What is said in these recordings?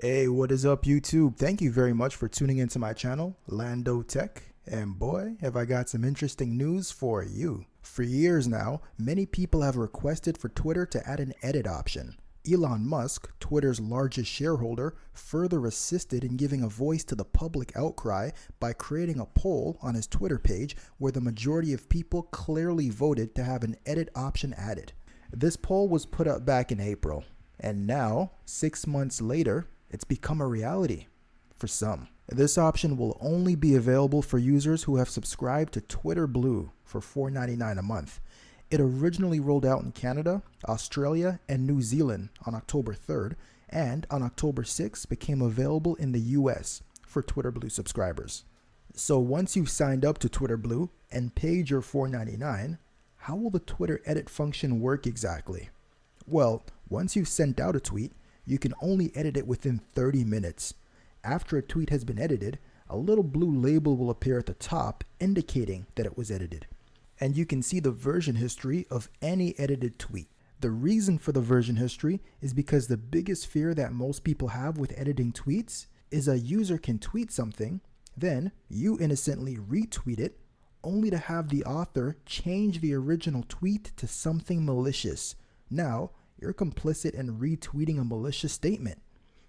Hey, what is up, YouTube? Thank you very much for tuning into my channel, Lando Tech. And boy, have I got some interesting news for you. For years now, many people have requested for Twitter to add an edit option. Elon Musk, Twitter's largest shareholder, further assisted in giving a voice to the public outcry by creating a poll on his Twitter page where the majority of people clearly voted to have an edit option added. This poll was put up back in April, and now, 6 months later, it's become a reality for some. This option will only be available for users who have subscribed to Twitter Blue for $4.99 a month. It originally rolled out in Canada, Australia, and New Zealand on October 3rd, and on October 6th became available in the US for Twitter Blue subscribers. So once you've signed up to Twitter Blue and paid your $4.99, how will the Twitter edit function work exactly? Well, once you've sent out a tweet, you can only edit it within 30 minutes. After a tweet has been edited, a little blue label will appear at the top indicating that it was edited. And you can see the version history of any edited tweet. The reason for the version history is because the biggest fear that most people have with editing tweets is a user can tweet something, then you innocently retweet it, only to have the author change the original tweet to something malicious. Now, you're complicit in retweeting a malicious statement.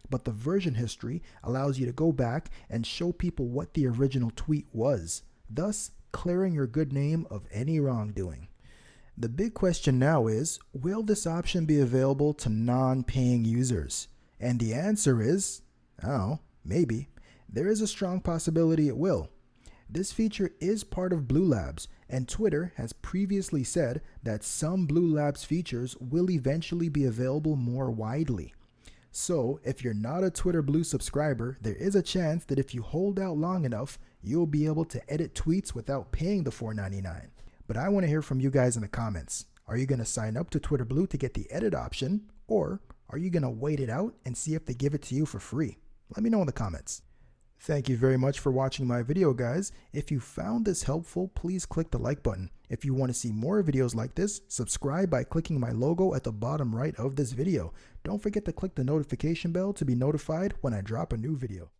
But the version history allows you to go back and show people what the original tweet was, thus clearing your good name of any wrongdoing. The big question now is, will this option be available to non-paying users? And the answer is, maybe. There is a strong possibility it will. This feature is part of Blue Labs, and Twitter has previously said that some Blue Labs features will eventually be available more widely. So, if you're not a Twitter Blue subscriber, there is a chance that if you hold out long enough, you'll be able to edit tweets without paying the $4.99. But I want to hear from you guys in the comments. Are you going to sign up to Twitter Blue to get the edit option, or are you going to wait it out and see if they give it to you for free? Let me know in the comments. Thank you very much for watching my video, guys. If you found this helpful, please click the like button. If you want to see more videos like this, subscribe by clicking my logo at the bottom right of this video. Don't forget to click the notification bell to be notified when I drop a new video.